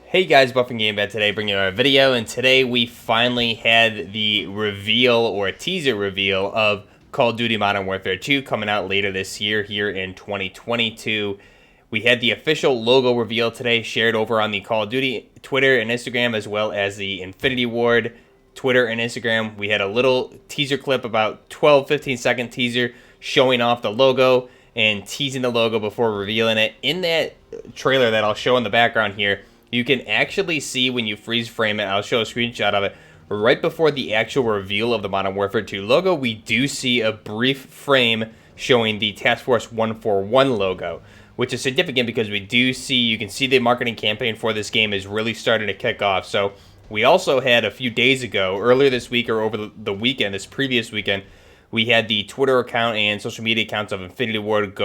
Hey guys, Buffing Game Bed today, bringing you our video, and today we finally had the reveal or teaser reveal of Call of Duty Modern Warfare 2 coming out later this year here in 2022. We had the official logo reveal today shared over on the Call of Duty Twitter and Instagram, as well as the Infinity Ward Twitter and Instagram. We had a little teaser clip, about 12-15 second teaser showing off the logo and teasing the logo before revealing it. In that trailer that I'll show in the background here, you can actually see when you freeze frame it, I'll show a screenshot of it, right before the actual reveal of the Modern Warfare 2 logo, we do see a brief frame showing the Task Force 141 logo, which is significant because you can see the marketing campaign for this game is really starting to kick off. So we also had a few days ago, earlier this week or over the weekend, this previous weekend, we had the Twitter account and social media accounts of Infinity Ward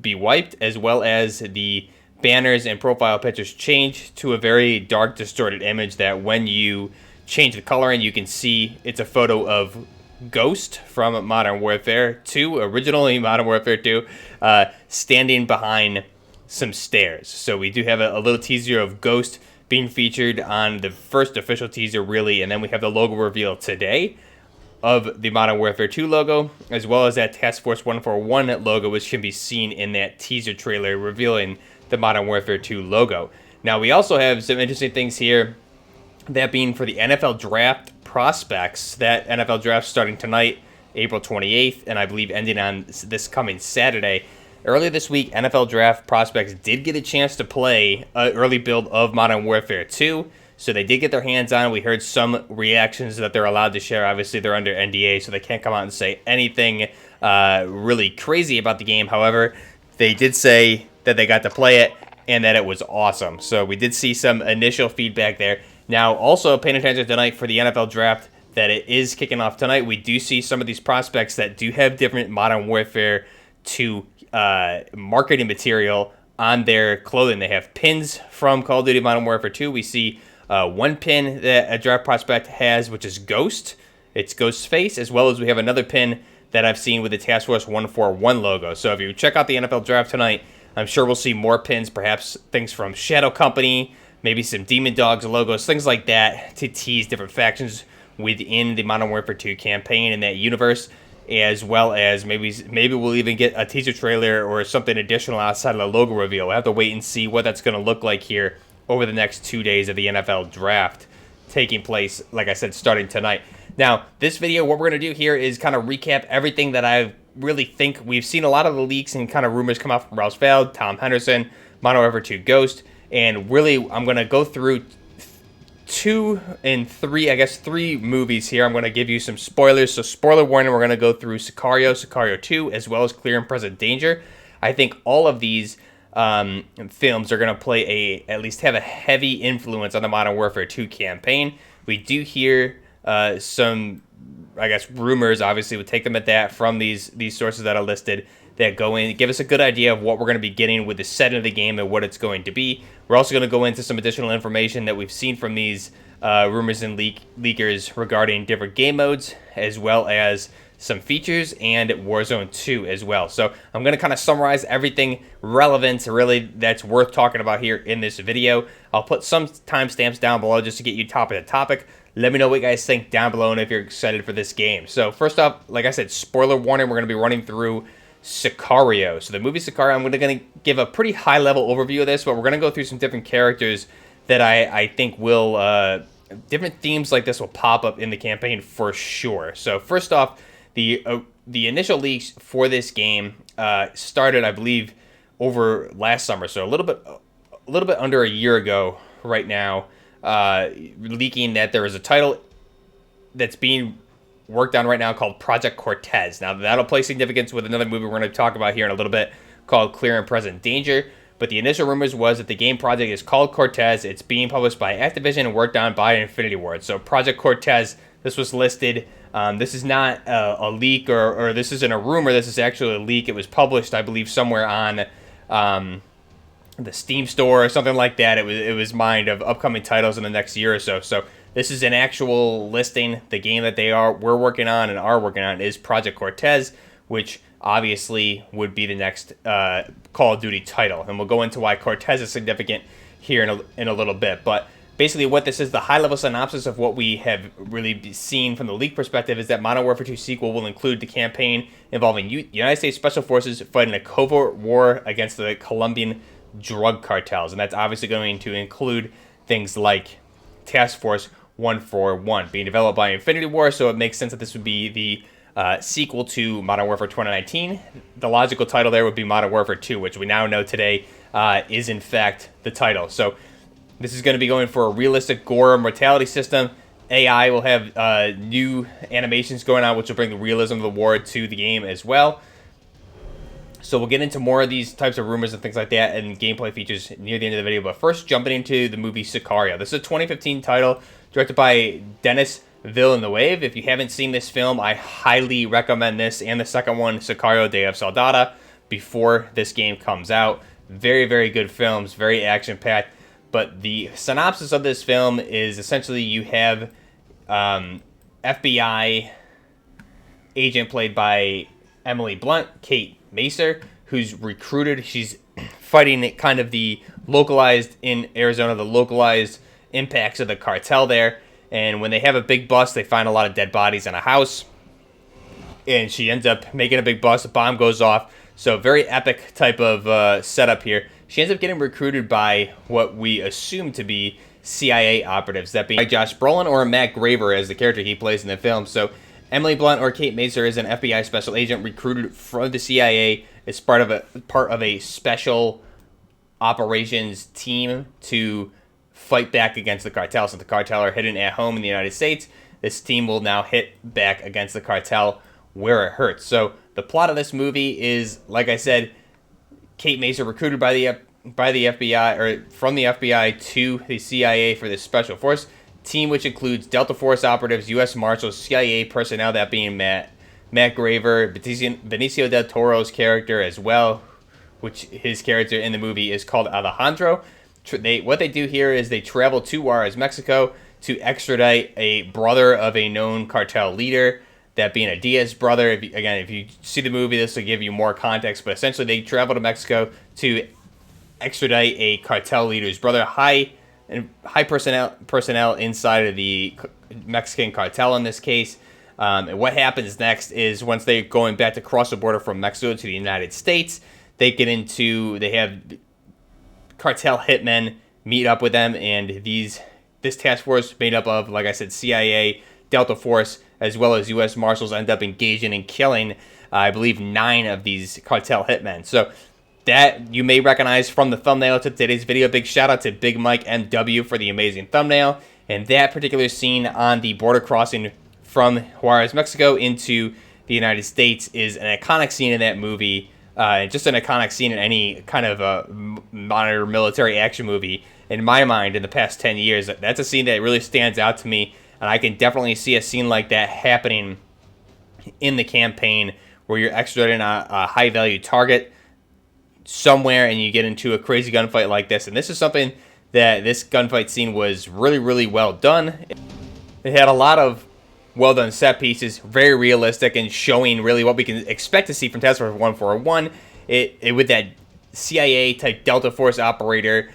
be wiped, as well as the banners and profile pictures changed to a very dark, distorted image that when you change the coloring, you can see it's a photo of Ghost from Modern Warfare 2, originally Modern Warfare 2, standing behind some stairs. So we do have a little teaser of Ghost being featured on the first official teaser, really, and then we have the logo reveal today of the Modern Warfare 2 logo, as well as that Task Force 141 logo, which can be seen in that teaser trailer revealing the Modern Warfare 2 logo. Now, we also have some interesting things here, that being for the NFL Draft prospects. That NFL Draft starting tonight, April 28th, and I believe ending on this coming Saturday. Earlier this week, NFL Draft prospects did get a chance to play an early build of Modern Warfare 2, so they did get their hands on it. We heard some reactions that they're allowed to share. Obviously, they're under NDA, so they can't come out and say anything really crazy about the game. However, they did say that they got to play it and that it was awesome. So we did see some initial feedback there. Now, also paying attention tonight for the NFL Draft, that it is kicking off tonight. We do see some of these prospects that do have different Modern Warfare 2 marketing material on their clothing. They have pins from Call of Duty Modern Warfare 2. We see one pin that a draft prospect has, which is Ghost. It's Ghost's face, as well as we have another pin that I've seen with the Task Force 141 logo. So if you check out the NFL Draft tonight, I'm sure we'll see more pins, perhaps things from Shadow Company, maybe some Demon Dogs logos, things like that, to tease different factions within the Modern Warfare 2 campaign in that universe, as well as maybe we'll even get a teaser trailer or something additional outside of the logo reveal. We'll have to wait and see what that's going to look like here over the next 2 days of the NFL Draft taking place, like I said, starting tonight. Now, this video, what we're going to do here is kind of recap everything that I really think. We've seen a lot of the leaks and kind of rumors come out from Rouse Veld, Tom Henderson, Modern Warfare 2 Ghost, and really I'm going to go through 2 and 3, I guess 3 movies here. I'm going to give you some spoilers. So spoiler warning, we're going to go through Sicario, Sicario 2, as well as Clear and Present Danger. I think all of these films are going to at least have a heavy influence on the Modern Warfare 2 campaign. We do hear some, I guess, rumors, obviously we'll take them at that, from these sources that are listed, that go in, give us a good idea of what we're going to be getting with the setting of the game and what it's going to be. We're also going to go into some additional information that we've seen from these rumors and leakers regarding different game modes, as well as some features and Warzone 2 as well. So I'm going to kind of summarize everything relevant, really, that's worth talking about here in this video. I'll put some timestamps down below just to get you top of the topic. Let me know what you guys think down below and if you're excited for this game. So first off, like I said, spoiler warning, we're going to be running through Sicario. So the movie Sicario, I'm going to give a pretty high-level overview of this, but we're going to go through some different characters that I think will, different themes like this will pop up in the campaign for sure. So first off, the initial leaks for this game started, I believe, over last summer, so a little bit under a year ago right now, leaking that there is a title that's being worked on right now called Project Cortez. Now, that'll play significance with another movie we're going to talk about here in a little bit called Clear and Present Danger. But the initial rumors was that the game project is called Cortez. It's being published by Activision and worked on by Infinity Ward. So Project Cortez, this was listed. This is not a leak or this isn't a rumor. This is actually a leak. It was published, I believe, somewhere on the Steam store or something like that. It was mined of upcoming titles in the next year or so. So this is an actual listing. The game that we're working on and are working on is Project Cortez, which obviously would be the next Call of Duty title. And we'll go into why Cortez is significant here in a little bit. But basically what this is, the high-level synopsis of what we have really seen from the leak perspective, is that Modern Warfare 2 sequel will include the campaign involving United States Special Forces fighting a covert war against the Colombian drug cartels. And that's obviously going to include things like Task Force 141, being developed by Infinity War, so it makes sense that this would be the sequel to Modern Warfare 2019. The logical title there would be Modern Warfare 2, which we now know today is in fact the title. So this is going to be going for a realistic gore and mortality system. AI will have new animations going on, which will bring the realism of the war to the game as well. So we'll get into more of these types of rumors and things like that and gameplay features near the end of the video. But first, jumping into the movie Sicario. This is a 2015 title directed by Denis Villeneuve. If you haven't seen this film, I highly recommend this and the second one, Sicario Day of Soldata, before this game comes out. Very, very good films, very action-packed. But the synopsis of this film is essentially you have FBI agent played by Emily Blunt, Kate Macer, who's recruited. She's fighting kind of the localized in Arizona, the localized impacts of the cartel there. And when they have a big bust, they find a lot of dead bodies in a house. And she ends up making a big bust. A bomb goes off. So very epic type of setup here. She ends up getting recruited by what we assume to be CIA operatives, that being Josh Brolin or Matt Graver as the character he plays in the film. So Emily Blunt, or Kate Macer, is an FBI special agent recruited from the CIA as part of a special operations team to fight back against the cartel. So the cartel are hidden at home in the United States. This team will now hit back against the cartel where it hurts. So the plot of this movie is, like I said, Kate Macer recruited by the FBI, or from the FBI to the CIA for this special force team, which includes Delta Force operatives, U.S. Marshals, CIA personnel, that being Matt Graver, Benicio del Toro's character as well, which his character in the movie is called Alejandro. What they do here is they travel to Juarez, Mexico, to extradite a brother of a known cartel leader, that being a Diaz brother. If you see the movie, this will give you more context, but essentially they travel to Mexico to extradite a cartel leader's brother, high personnel inside of the Mexican cartel in this case. And what happens next is, once they're going back to cross the border from Mexico to the United States, they have cartel hitmen meet up with them, and this task force made up of, like I said, CIA, Delta Force, as well as U.S. Marshals, end up engaging and killing, I believe, 9 of these cartel hitmen. So that you may recognize from the thumbnail to today's video. Big shout out to Big Mike MW for the amazing thumbnail. And that particular scene on the border crossing from Juarez, Mexico into the United States is an iconic scene in that movie. Just an iconic scene in any kind of a modern military action movie. In my mind, in the past 10 years, that's a scene that really stands out to me. And I can definitely see a scene like that happening in the campaign, where you're extraditing a high-value target somewhere and you get into a crazy gunfight like this. And this is something that this gunfight scene was really, really well done. It had a lot of well-done set pieces, very realistic, and showing really what we can expect to see from Task Force 141. It with that CIA-type Delta Force operator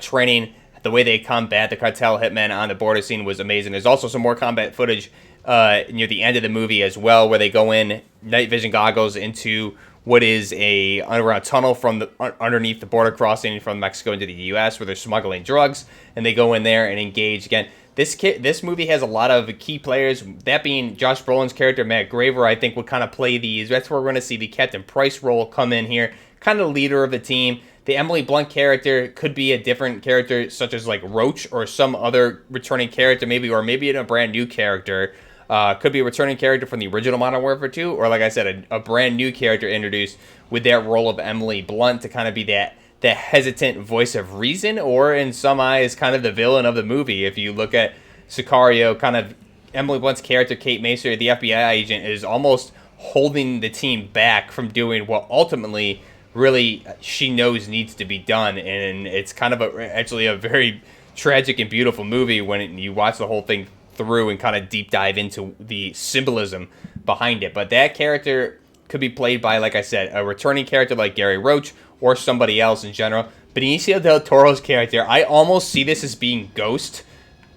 training, the way they combat the cartel hitmen on the border scene was amazing. There's also some more combat footage near the end of the movie as well, where they go in night vision goggles into what is a underground tunnel from underneath the border crossing from Mexico into the U.S., where they're smuggling drugs, and they go in there and engage. Again, this movie has a lot of key players, that being Josh Brolin's character, Matt Graver, I think would kind of play these. That's where we're going to see the Captain Price role come in here, kind of the leader of the team. The Emily Blunt character could be a different character, such as like Roach or some other returning character, maybe a brand new character. Could be a returning character from the original Modern Warfare 2, or like I said, a brand new character introduced with that role of Emily Blunt to kind of be that hesitant voice of reason, or in some eyes, kind of the villain of the movie. If you look at Sicario, kind of Emily Blunt's character, Kate Macer, the FBI agent, is almost holding the team back from doing what ultimately really she knows needs to be done. And it's kind of actually a very tragic and beautiful movie when you watch the whole thing through and kind of deep dive into the symbolism behind it. But that character could be played by, like I said, a returning character like Gary Roach or somebody else in general. Benicio del Toro's character, I almost see this as being Ghost.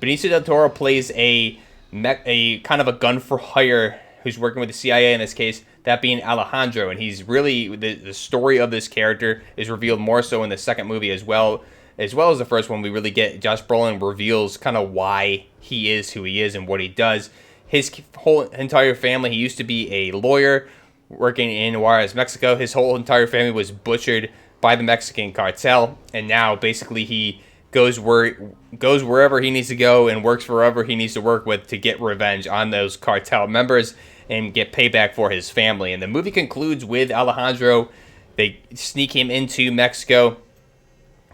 Benicio del Toro plays a kind of a gun for hire who's working with the CIA in this case, that being Alejandro, and he's really the story of this character is revealed more so in the second movie as well as the first one. We really get Josh Brolin reveals kind of why he is who he is and what he does. His whole entire family, he used to be a lawyer working in Juarez, Mexico. His whole entire family was butchered by the Mexican cartel, and now basically he goes wherever he needs to go and works wherever he needs to work with to get revenge on those cartel members and get payback for his family. And the movie concludes with Alejandro. They sneak him into Mexico,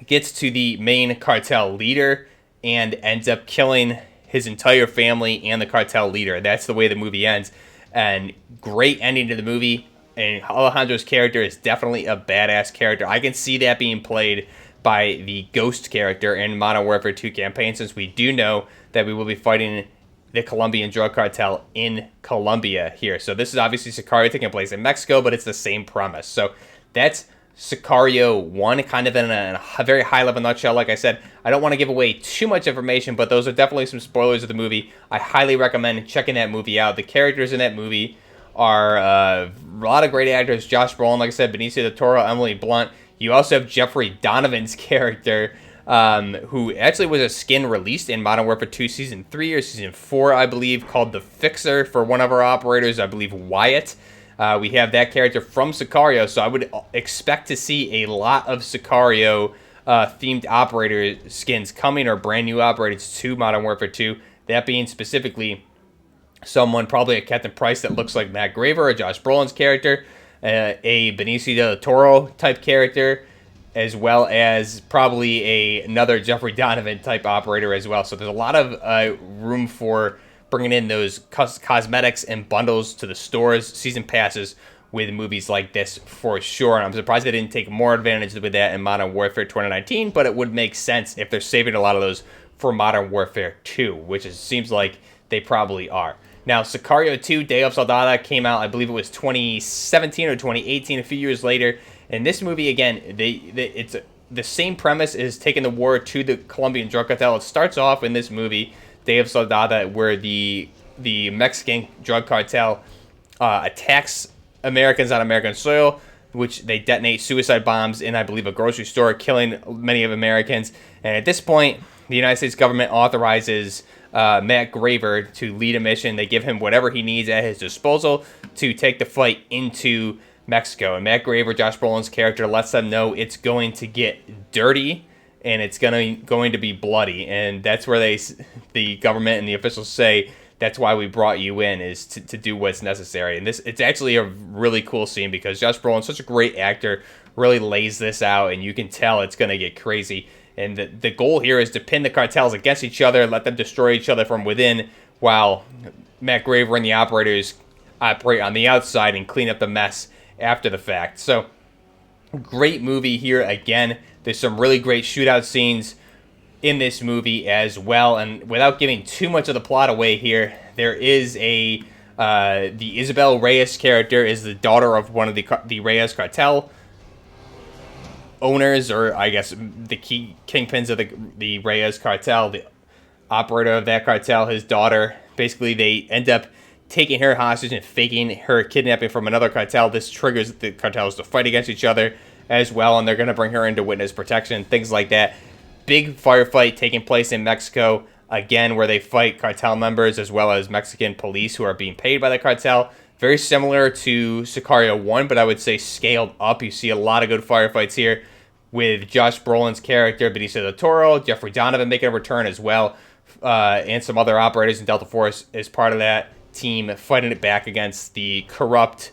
gets to the main cartel leader, and ends up killing his entire family and the cartel leader. That's the way the movie ends. And great ending to the movie. And Alejandro's character is definitely a badass character. I can see that being played by the Ghost character in Modern Warfare 2 campaign, since we do know that we will be fighting the Colombian drug cartel in Colombia here. So this is obviously Sicario taking place in Mexico, but it's the same premise. So that's Sicario 1, kind of in a very high-level nutshell. Like I said, I don't want to give away too much information, but those are definitely some spoilers of the movie. I highly recommend checking that movie out. The characters in that movie are a lot of great actors. Josh Brolin, like I said, Benicio del Toro, Emily Blunt. You also have Jeffrey Donovan's character, who actually was a skin released in Modern Warfare 2 Season 3 or Season 4, I believe, called The Fixer for one of our operators, I believe Wyatt. We have that character from Sicario, so I would expect to see a lot of Sicario themed operator skins coming, or brand new operators to Modern Warfare 2. That being specifically someone, probably a Captain Price that looks like Matt Graver or Josh Brolin's character, a Benicio del Toro type character, as well as probably another Jeffrey Donovan type operator as well. So there's a lot of room for bringing in those cosmetics and bundles to the stores, season passes with movies like this for sure. And I'm surprised they didn't take more advantage with that in Modern Warfare 2019, but it would make sense if they're saving a lot of those for Modern Warfare 2, which seems like they probably are. Now, Sicario 2, Day of Soldada came out, I believe it was 2017 or 2018, a few years later. And this movie, again, it's the same premise as taking the war to the Colombian drug cartel. It starts off in this movie, Day of Soldada, where the Mexican drug cartel attacks Americans on American soil, which they detonate suicide bombs in, I believe, a grocery store, killing many of Americans. And at this point, the United States government authorizes Matt Graver to lead a mission. They give him whatever he needs at his disposal to take the fight into Mexico. And Matt Graver, Josh Brolin's character, lets them know it's going to get dirty and it's going to be bloody. And that's where the government and the officials say, that's why we brought you in, is to do what's necessary. And it's actually a really cool scene because Josh Brolin, such a great actor, really lays this out, and you can tell it's going to get crazy. And the goal here is to pin the cartels against each other, let them destroy each other from within, while Matt Graver and the operators operate on the outside and clean up the mess after the fact. So, great movie here again. There's some really great shootout scenes in this movie as well. And without giving too much of the plot away here, there is the Isabel Reyes character is the daughter of one of the Reyes cartel owners, or I guess the key kingpins of the Reyes cartel, the operator of that cartel, his daughter. Basically, they end up taking her hostage and faking her kidnapping from another cartel. This triggers the cartels to fight against each other as well, and they're going to bring her into witness protection, things like that. Big firefight taking place in Mexico, again, where they fight cartel members as well as Mexican police who are being paid by the cartel. Very similar to Sicario 1, but I would say scaled up. You see a lot of good firefights here with Josh Brolin's character, Benicio del Toro, Jeffrey Donovan making a return as well, and some other operators in Delta Force as part of that team fighting it back against the corrupt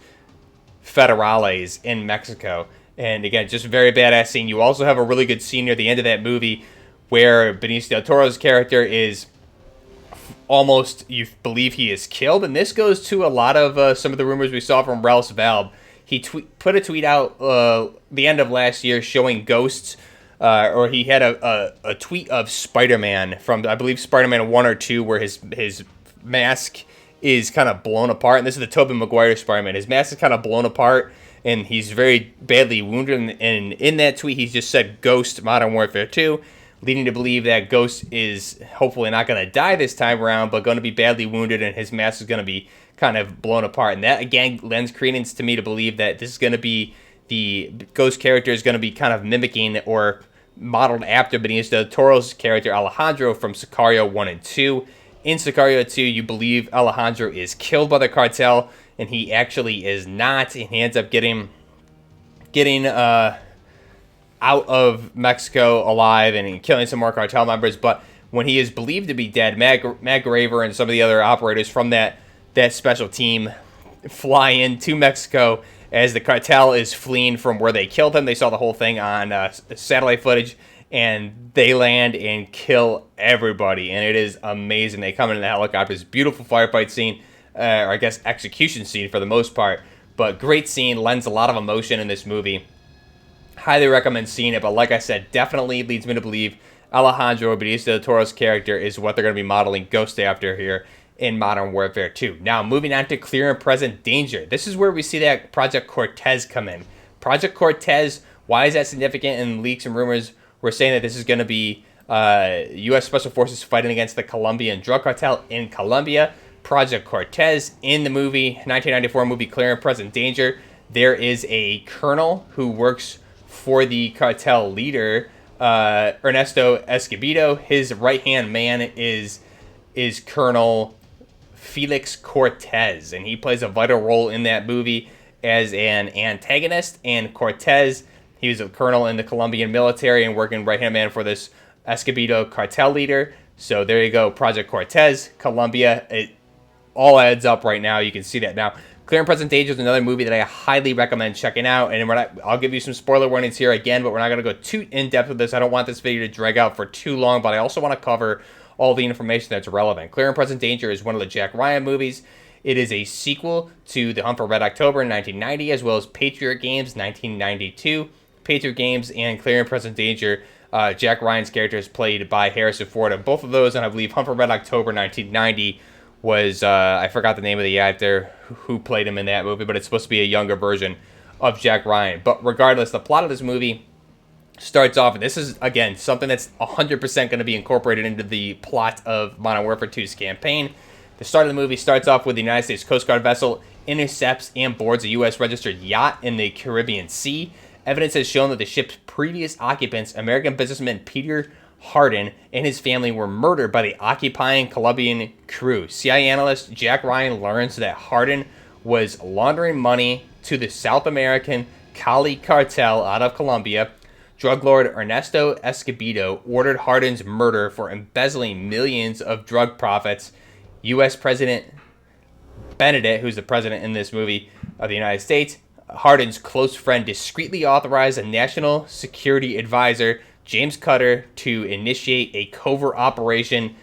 federales in Mexico. And again, just a very badass scene. You also have a really good scene near the end of that movie where Benicio del Toro's character is almost, you believe he is killed. And this goes to a lot of some of the rumors we saw from Ralph Valb. He put a tweet out the end of last year showing ghosts, or he had a tweet of Spider-Man from, I believe, Spider-Man 1 or 2, where his mask is kind of blown apart. And this is the Tobey Maguire Spider-Man. His mask is kind of blown apart, and he's very badly wounded. And in that tweet, he's just said Ghost Modern Warfare 2, leading to believe that Ghost is hopefully not going to die this time around, but going to be badly wounded, and his mask is going to be kind of blown apart. And that, again, lends credence to me to believe that this is going to be the Ghost character is going to be kind of mimicking or modeled after Benicio del Toro's character Alejandro from Sicario 1 and 2. In Sicario 2, you believe Alejandro is killed by the cartel, and he actually is not, and he ends up getting out of Mexico alive and killing some more cartel members. But when he is believed to be dead, Matt Graver and some of the other operators from that special team fly into Mexico as the cartel is fleeing from where they killed him. They saw the whole thing on satellite footage, and they land and kill everybody, and it is amazing. They come in the helicopters, beautiful firefight scene, or I guess execution scene for the most part, but great scene, lends a lot of emotion in this movie. Highly recommend seeing it, but like I said, definitely leads me to believe Alejandro Benicio del Toro's character is what they're going to be modeling Ghost after here in Modern Warfare 2. Now, moving on to Clear and Present Danger. This is where we see that Project Cortez come in. Project Cortez, why is that significant? In leaks and rumors, we're saying that this is going to be U.S. Special Forces fighting against the Colombian drug cartel in Colombia. Project Cortez, in the movie, 1994 movie Clear and Present Danger, there is a colonel who works for the cartel leader, Ernesto Escobedo. His right-hand man is Colonel Felix Cortez, and he plays a vital role in that movie as an antagonist. And Cortez, he was a colonel in the Colombian military and working right-hand man for this Escobedo cartel leader. So there you go, Project Cortez, Colombia. It all adds up right now. You can see that now. Clear and Present Danger is another movie that I highly recommend checking out. And I'll give you some spoiler warnings here again, but we're not going to go too in-depth with this. I don't want this video to drag out for too long, but I also want to cover all the information that's relevant. Clear and Present Danger is one of the Jack Ryan movies. It is a sequel to The Hunt for Red October in 1990, as well as Patriot Games 1992. Patriot Games and Clear and Present Danger, Jack Ryan's character is played by Harrison Ford. And both of those, and I believe Hunt for Red October 1990 was, I forgot the name of the actor who played him in that movie, but it's supposed to be a younger version of Jack Ryan. But regardless, the plot of this movie starts off, and this is, again, something that's 100% going to be incorporated into the plot of Modern Warfare 2's campaign. The start of the movie starts off with the United States Coast Guard vessel intercepts and boards a U.S. registered yacht in the Caribbean Sea. Evidence has shown that the ship's previous occupants, American businessman Peter Hardin and his family, were murdered by the occupying Colombian crew. CIA analyst Jack Ryan learns that Hardin was laundering money to the South American Cali cartel out of Colombia. Drug lord Ernesto Escobedo ordered Hardin's murder for embezzling millions of drug profits. U.S. President Benedict, who's the president in this movie of the United States, Hardin's close friend, discreetly authorized a national security advisor, James Cutter, to initiate a covert operation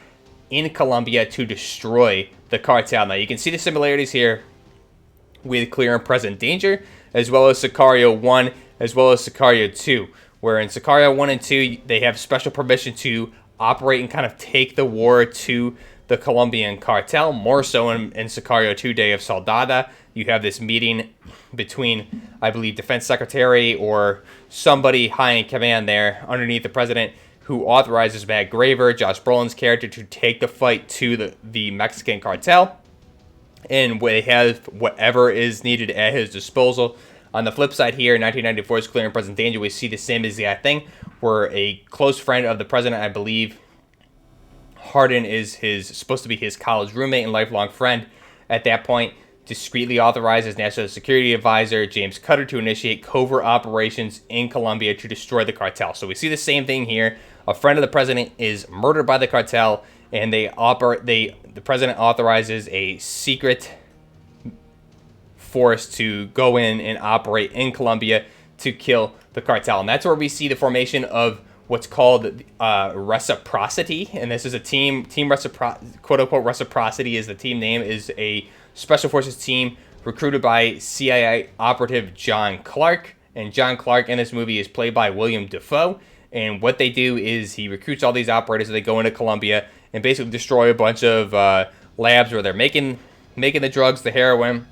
in Colombia to destroy the cartel. Now, you can see the similarities here with Clear and Present Danger, as well as Sicario 1, as well as Sicario 2, where in Sicario 1 and 2, they have special permission to operate and kind of take the war to the Colombian cartel. More so in Sicario 2, Day of Soldada, you have this meeting between, I believe, Defense Secretary or somebody high in command there underneath the president, who authorizes Matt Graver, Josh Brolin's character, to take the fight to the Mexican cartel. And they have whatever is needed at his disposal. On the flip side here, 1994's Clear and Present Danger, we see the same exact thing, where a close friend of the president, I believe Hardin is supposed to be his college roommate and lifelong friend at that point, discreetly authorizes National Security Advisor James Cutter to initiate covert operations in Colombia to destroy the cartel. So we see the same thing here. A friend of the president is murdered by the cartel, and the president authorizes a secret force to go in and operate in Colombia to kill the cartel. And that's where we see the formation of what's called Reciprocity. And this is a team quote-unquote Reciprocity is the team name, is a Special Forces team recruited by CIA operative John Clark. And John Clark in this movie is played by William Dafoe. And what they do is he recruits all these operators, and they go into Colombia and basically destroy a bunch of labs where they're making the drugs, the heroin,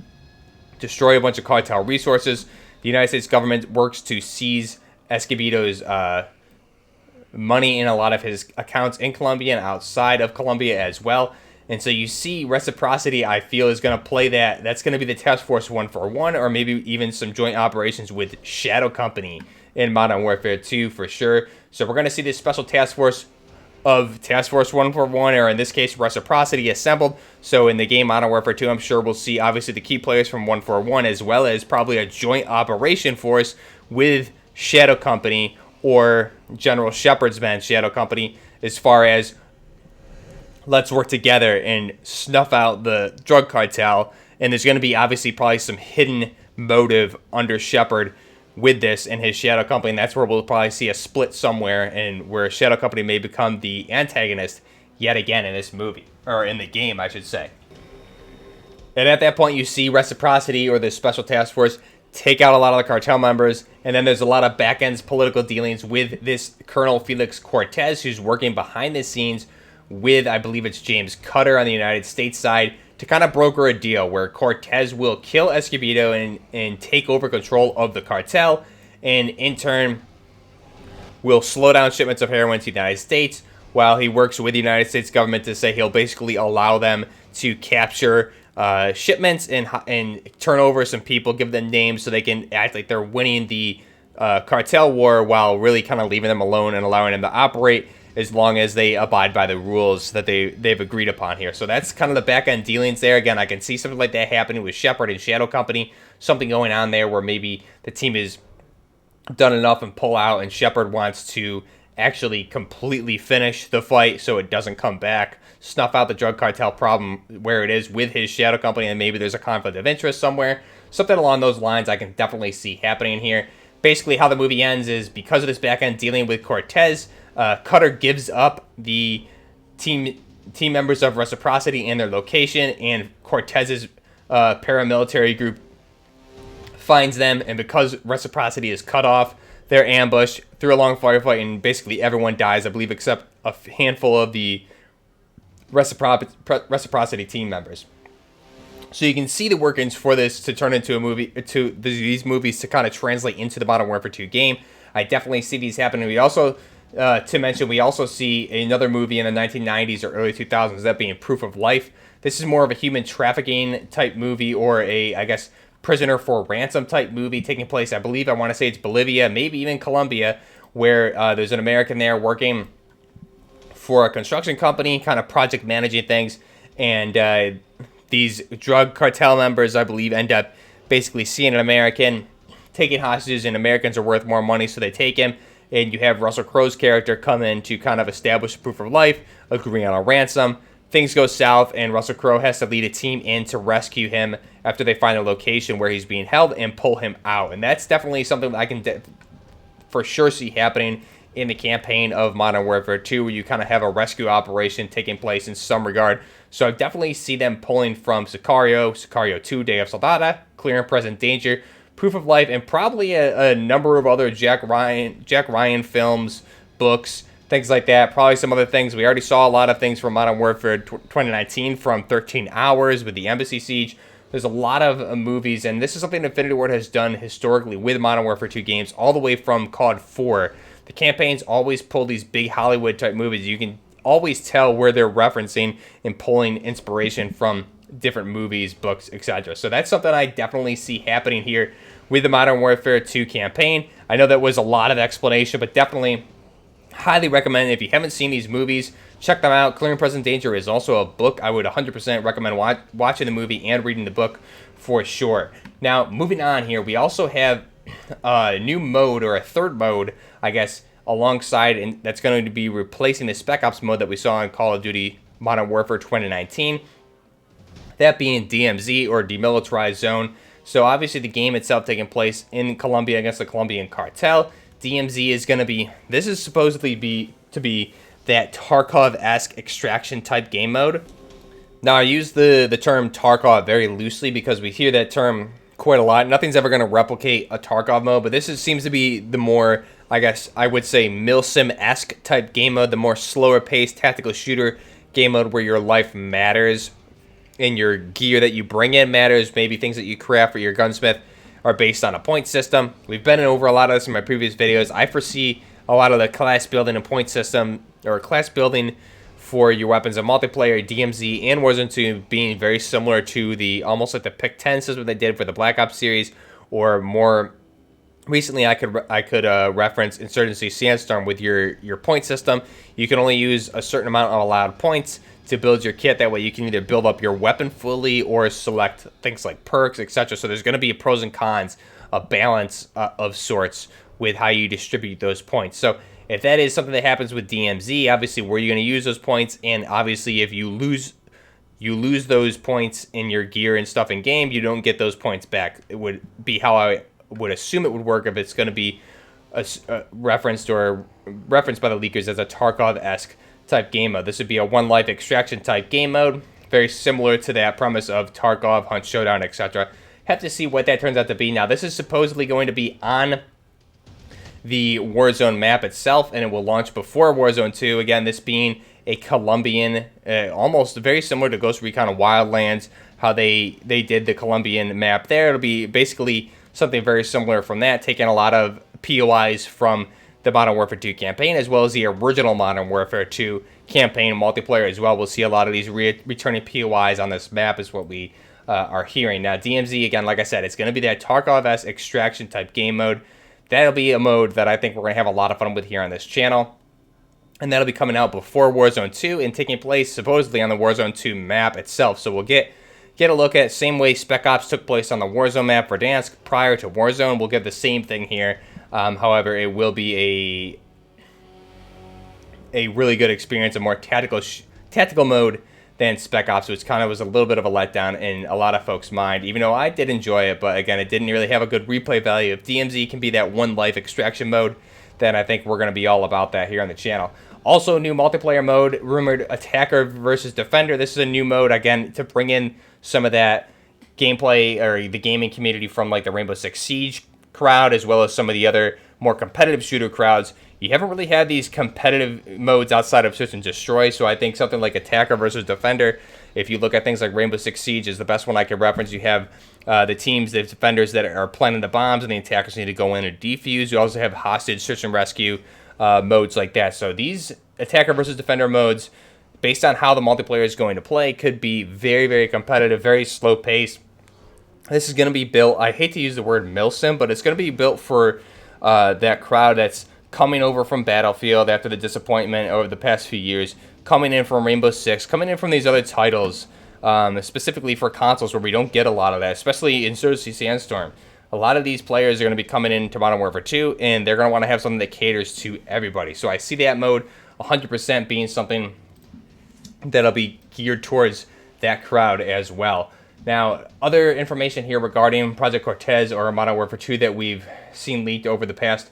destroy a bunch of cartel resources, the United States government works to seize Escobedo's money in a lot of his accounts in Colombia and outside of Colombia as well. And so you see reciprocity, I feel, is going to play that. That's going to be the Task Force 141, or maybe even some joint operations with Shadow Company in Modern Warfare 2 for sure. So we're going to see this special task force of Task Force 141, or in this case, reciprocity, assembled. So in the game Modern Warfare 2, I'm sure we'll see obviously the key players from 141, as well as probably a joint operation force with Shadow Company or General Shepard's men, Shadow Company, as far as let's work together and snuff out the drug cartel. And there's going to be obviously probably some hidden motive under Shepard with this and his Shadow Company. And that's where we'll probably see a split somewhere, and where Shadow Company may become the antagonist yet again in this movie, or in the game, I should say. And at that point, you see reciprocity, or the special task force, take out a lot of the cartel members. And then there's a lot of back-end political dealings with this Colonel Felix Cortez, who's working behind the scenes with, I believe it's James Cutter on the United States side, to kind of broker a deal where Cortez will kill Escobedo and take over control of the cartel, and in turn will slow down shipments of heroin to the United States, while he works with the United States government to say he'll basically allow them to capture shipments and turn over some people, give them names so they can act like they're winning the cartel war, while really kind of leaving them alone and allowing them to operate as long as they abide by the rules that they've agreed upon here. So that's kind of the back-end dealings there. Again, I can see something like that happening with Shepard and Shadow Company, something going on there where maybe the team is done enough and pull out, and Shepard wants to actually completely finish the fight so it doesn't come back, snuff out the drug cartel problem where it is with his Shadow Company, and maybe there's a conflict of interest somewhere. Something along those lines I can definitely see happening here. Basically, how the movie ends is because of this back-end dealing with Cortez, Cutter gives up the team members of Reciprocity and their location, and Cortez's paramilitary group finds them, and because Reciprocity is cut off, they're ambushed through a long firefight, and basically everyone dies, I believe, except a handful of the Reciprocity team members. So you can see the workings for this to turn into a movie, to these movies to kind of translate into the Modern Warfare 2 game. I definitely see these happening. We also, to mention, we also see another movie in the 1990s or early 2000s, that being Proof of Life. This is more of a human trafficking type movie, or a, I guess, prisoner for ransom type movie taking place, I believe, I want to say it's Bolivia, maybe even Colombia, where there's an American there working for a construction company, kind of project managing things, and these drug cartel members, I believe, end up basically seeing an American, taking hostages, and Americans are worth more money, so they take him. And you have Russell Crowe's character come in to kind of establish Proof of Life, agree on a ransom. Things go south, and Russell Crowe has to lead a team in to rescue him after they find a location where he's being held and pull him out. And that's definitely something that I can for sure see happening in the campaign of Modern Warfare 2, where you kind of have a rescue operation taking place in some regard. So I definitely see them pulling from Sicario, Sicario 2, Day of Soldada, Clear and Present Danger, Proof of Life, and probably a number of other Jack Ryan films, books, things like that. Probably some other things. We already saw a lot of things from Modern Warfare 2019 from 13 Hours with the Embassy Siege. There's a lot of movies, and this is something Infinity Ward has done historically with Modern Warfare 2 games, all the way from COD 4. The campaigns always pull these big Hollywood-type movies. You can always tell where they're referencing and pulling inspiration from different movies, books, etc. So that's something I definitely see happening here with the Modern Warfare 2 campaign. I know that was a lot of explanation, but definitely highly recommend, if you haven't seen these movies, check them out. Clear and Present Danger is also a book. I would 100% recommend watching the movie and reading the book for sure. Now, moving on here, we also have a new mode, or a third mode, I guess, alongside, and that's going to be replacing the Spec Ops mode that we saw in Call of Duty Modern Warfare 2019. That being DMZ, or Demilitarized Zone. So obviously the game itself taking place in Colombia against the Colombian cartel. DMZ is going to be, this is supposedly to be that Tarkov-esque extraction type game mode. Now, I use the term Tarkov very loosely because we hear that term quite a lot. Nothing's ever going to replicate a Tarkov mode, but this seems to be the more, I guess I would say, Milsim-esque type game mode, the more slower paced tactical shooter game mode where your life matters and your gear that you bring in matters, maybe things that you craft for your gunsmith are based on a point system. We've been over a lot of this in my previous videos. I foresee a lot of the class building and point system, or class building for your weapons in multiplayer, DMZ, and Warzone 2 being very similar to the almost like the Pick 10 system they did for the Black Ops series, or more recently I could reference Insurgency Sandstorm with your point system. You can only use a certain amount of allowed points to build your kit. That way you can either build up your weapon fully or select things like perks, etc. So there's going to be pros and cons, a balance of sorts with how you distribute those points. So if that is something that happens with DMZ, obviously where you're going to use those points, and obviously if you lose those points in your gear and stuff in game, you don't get those points back. It would be how I would assume it would work if it's going to be referenced by the leakers as a Tarkov-esque type game mode. This would be a one life extraction type game mode, very similar to that premise of Tarkov, Hunt Showdown, etc. Have to see what that turns out to be. Now, this is supposedly going to be on the Warzone map itself, and it will launch before Warzone 2. Again, this being a Colombian, almost very similar to Ghost Recon Wildlands, how they did the Colombian map there. It'll be basically something very similar from that, taking a lot of POIs from the Modern Warfare 2 campaign, as well as the original Modern Warfare 2 campaign multiplayer as well. We'll see a lot of these returning POIs on this map is what we are hearing. Now, DMZ, again, like I said, it's going to be that Tarkov-esque extraction type game mode. That'll be a mode that I think we're going to have a lot of fun with here on this channel. And that'll be coming out before Warzone 2 and taking place supposedly on the Warzone 2 map itself. So we'll get a look at same way Spec Ops took place on the Warzone map for Verdansk prior to Warzone. We'll get the same thing here. However, it will be a really good experience, a more tactical mode than Spec Ops, which kind of was a little bit of a letdown in a lot of folks' mind, even though I did enjoy it. But again, it didn't really have a good replay value. If DMZ can be that one life extraction mode, then I think we're going to be all about that here on the channel. Also, new multiplayer mode, rumored Attacker versus Defender. This is a new mode, again, to bring in some of that gameplay or the gaming community from like the Rainbow Six Siege crowd, as well as some of the other more competitive shooter crowds. You haven't really had these competitive modes outside of Search and Destroy, so I think something like Attacker versus Defender, if you look at things like Rainbow Six Siege, is the best one I could reference. You have the teams, the defenders that are planting the bombs, and the attackers need to go in and defuse. You also have hostage search and rescue modes like that. So these Attacker versus Defender modes, based on how the multiplayer is going to play, could be very, very competitive, very slow paced. This is going to be built, I hate to use the word milsim, but it's going to be built for that crowd that's coming over from Battlefield after the disappointment over the past few years, coming in from Rainbow Six, coming in from these other titles, specifically for consoles where we don't get a lot of that, especially Insurgency Sandstorm. A lot of these players are going to be coming into Modern Warfare 2, and they're going to want to have something that caters to everybody. So I see that mode 100% being something that'll be geared towards that crowd as well. Now, other information here regarding Project Cortez or Modern Warfare 2 that we've seen leaked over the past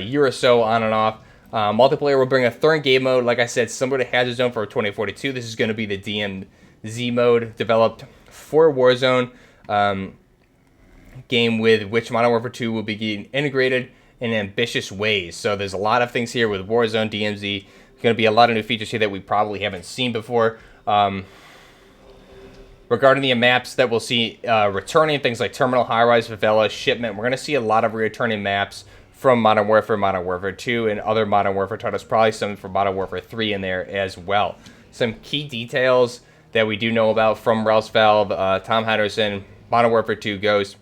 year or so on and off. Multiplayer will bring a third game mode, like I said, similar to Hazard Zone for 2042. This is going to be the DMZ mode developed for Warzone, game with which Modern Warfare 2 will be getting integrated in ambitious ways. So there's a lot of things here with Warzone, DMZ. There's going to be a lot of new features here that we probably haven't seen before. Regarding the maps that we'll see returning, things like Terminal, High-Rise, Favela, Shipment, we're going to see a lot of returning maps from Modern Warfare 2, and other Modern Warfare titles, probably some from Modern Warfare 3 in there as well. Some key details that we do know about from Relsfeld, Tom Henderson, Modern Warfare 2 Ghost.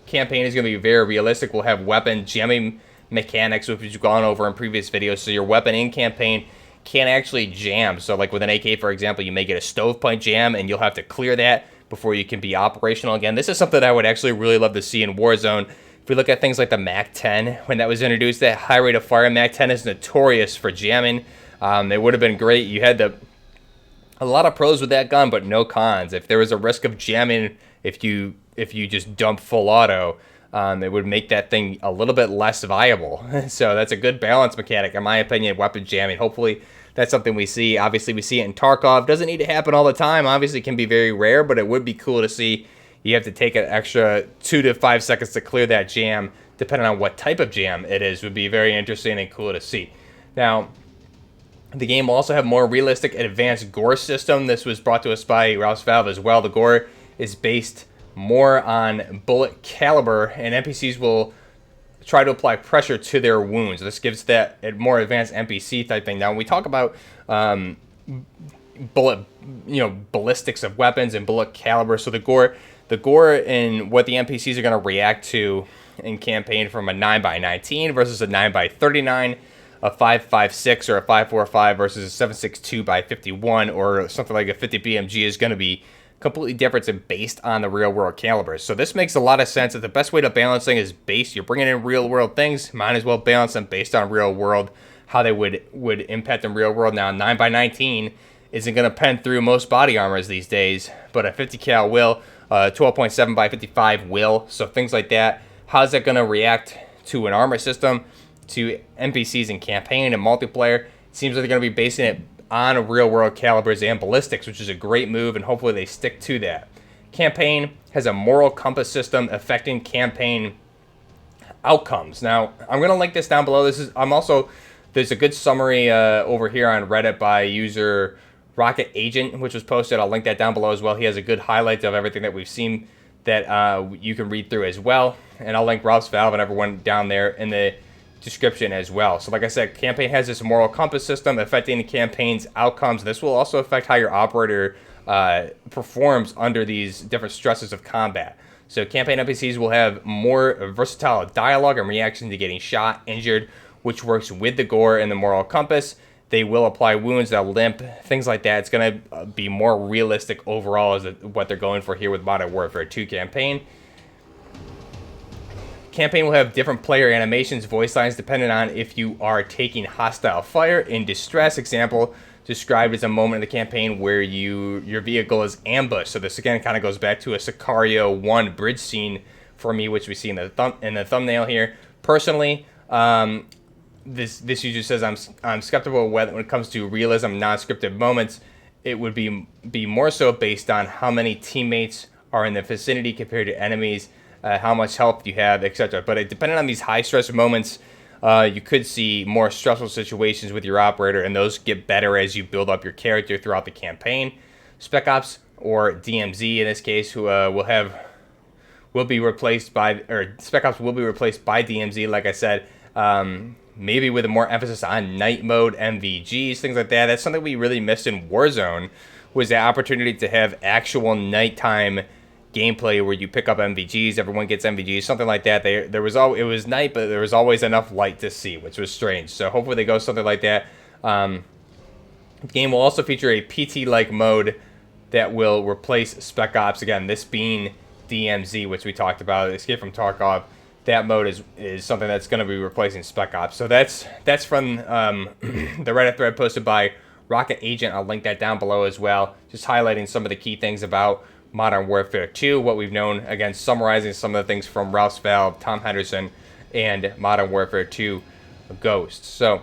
Campaign is going to be very realistic. We'll have weapon jamming mechanics, which we've gone over in previous videos, so your weapon in campaign can actually jam. So like with an AK, for example, you may get a stovepipe jam, and you'll have to clear that before you can be operational again. This is something I would actually really love to see in Warzone. If we look at things like the MAC-10, when that was introduced, that high rate of fire, MAC-10 is notorious for jamming. It would have been great. You had a lot of pros with that gun, but no cons. If there was a risk of jamming, if you just dump full auto, it would make that thing a little bit less viable. So that's a good balance mechanic, in my opinion, weapon jamming. Hopefully that's something we see. Obviously, we see it in Tarkov. Doesn't need to happen all the time. Obviously, it can be very rare, but it would be cool to see. You have to take an extra 2 to 5 seconds to clear that jam, depending on what type of jam it is. Would be very interesting and cool to see. Now, the game will also have more realistic and advanced gore system. This was brought to us by Rouse Valve as well. The gore is based more on bullet caliber, and NPCs will try to apply pressure to their wounds. This gives that a more advanced NPC type thing. Now, when we talk about ballistics of weapons and bullet caliber, so the gore and what the NPCs are going to react to in campaign from a 9x19 versus a 9x39, a 5.56 or a 5.45 versus a 7.62 by 51 or something like a 50 BMG is going to be completely different and based on the real world calibers. So this makes a lot of sense that the best way to balance things is base. You're bringing in real world things, might as well balance them based on real world, how they would impact in real world. Now 9x19 isn't going to pen through most body armors these days, but a 50 cal will, 12.7 by 55 will, so things like that. How's that going to react to an armor system, to NPCs in campaign and multiplayer? It seems like they're going to be basing it on real world calibers and ballistics, which is a great move, and hopefully they stick to that. Campaign has a moral compass system affecting campaign outcomes. Now, I'm going to link this down below. There's a good summary over here on Reddit by user Rocket Agent, which was posted. I'll link that down below as well. He has a good highlight of everything that we've seen that you can read through as well. And I'll link Ralph's Valve and everyone down there in the description as well. So like I said, campaign has this moral compass system affecting the campaign's outcomes. This will also affect how your operator performs under these different stresses of combat. So campaign NPCs will have more versatile dialogue and reaction to getting shot, injured, which works with the gore and the moral compass. They will apply wounds, they'll limp, things like that. It's going to be more realistic overall is what they're going for here with Modern Warfare 2 campaign. Campaign will have different player animations, voice lines, depending on if you are taking hostile fire in distress. Example described as a moment in the campaign where your vehicle is ambushed. So this again kind of goes back to a Sicario 1 bridge scene for me, which we see in the thumbnail here. Personally, this user says I'm skeptical when it comes to realism, non-scripted moments. It would be more so based on how many teammates are in the vicinity compared to enemies, how much health you have, etc. But depending on these high stress moments, you could see more stressful situations with your operator, and those get better as you build up your character throughout the campaign. Spec Ops, or DMZ in this case, who will be replaced by, or Spec Ops will be replaced by DMZ, like I said, maybe with a more emphasis on night mode, MVGs, things like that. That's something we really missed in Warzone, was the opportunity to have actual nighttime gameplay where you pick up MVGs, everyone gets MVGs, something like that. It was night, but there was always enough light to see, which was strange. So hopefully they go something like that. The game will also feature a PT-like mode that will replace Spec Ops. Again, this being DMZ, which we talked about, Escape from Tarkov. That mode is something that's going to be replacing Spec Ops. So that's from the Reddit thread posted by Rocket Agent. I'll link that down below as well, just highlighting some of the key things about Modern Warfare 2, what we've known, again, summarizing some of the things from Ralph's Valve, Tom Henderson, and Modern Warfare 2 Ghost. So,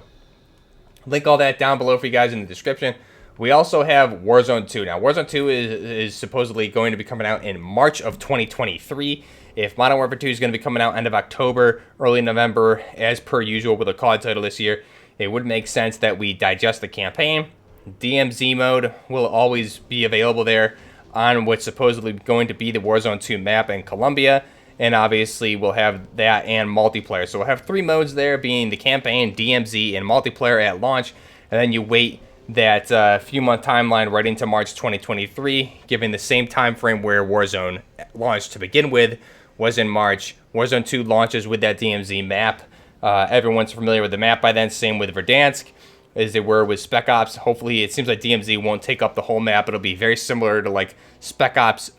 link all that down below for you guys in the description. We also have Warzone 2. Now, Warzone 2 is supposedly going to be coming out in March of 2023. If Modern Warfare 2 is going to be coming out end of October, early November, as per usual with a COD title this year, it would make sense that we digest the campaign. DMZ mode will always be available there on what's supposedly going to be the Warzone 2 map in Colombia, and obviously we'll have that and multiplayer. So we'll have three modes there, being the campaign, DMZ, and multiplayer at launch, and then you wait that few-month timeline right into March 2023, giving the same time frame where Warzone launched to begin with was in March. Warzone 2 launches with that DMZ map. Everyone's familiar with the map by then, same with Verdansk as they were with Spec Ops. Hopefully, it seems like DMZ won't take up the whole map. It'll be very similar to like Spec Ops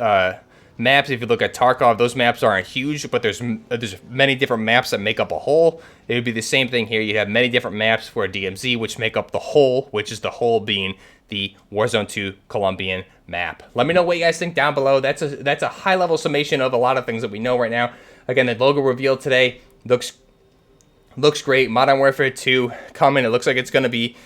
maps. If you look at Tarkov, those maps aren't huge, but there's many different maps that make up a whole. It would be the same thing here. You have many different maps for DMZ, which make up the whole, which is the whole being the Warzone 2 Colombian map. Let me know what you guys think down below. That's a high-level summation of a lot of things that we know right now. Again, the logo reveal today looks great. Modern Warfare 2 coming. It looks like it's going to be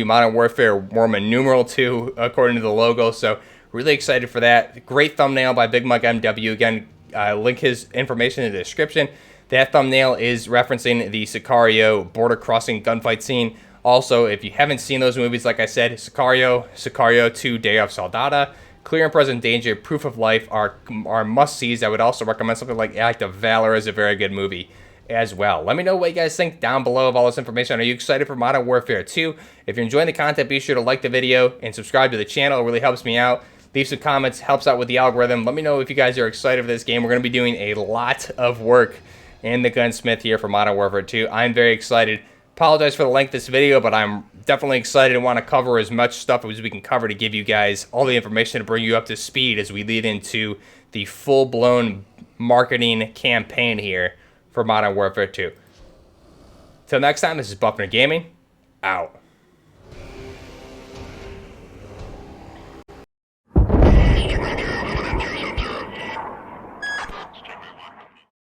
Modern Warfare Roman numeral 2 according to the logo. So really excited for that. Great thumbnail by Big Mike MW. Again, link his information in the description. That thumbnail is referencing the Sicario border crossing gunfight scene. Also, if you haven't seen those movies, like I said, Sicario 2 Day of Soldada, Clear and Present Danger, Proof of Life are must-sees. I would also recommend something like Act of Valor is a very good movie as well. Let me know what you guys think down below of all this information. Are you excited for Modern Warfare 2? If you're enjoying the content, be sure to like the video and subscribe to the channel. It really helps me out. Leave some comments, helps out with the algorithm. Let me know if you guys are excited for this game. We're going to be doing a lot of work in the Gunsmith here for Modern Warfare 2. I'm very excited. Apologize for the length of this video, but I'm definitely excited and want to cover as much stuff as we can cover to give you guys all the information to bring you up to speed as we lead into the full-blown marketing campaign here for Modern Warfare 2. Till next time, this is Buffner Gaming, out.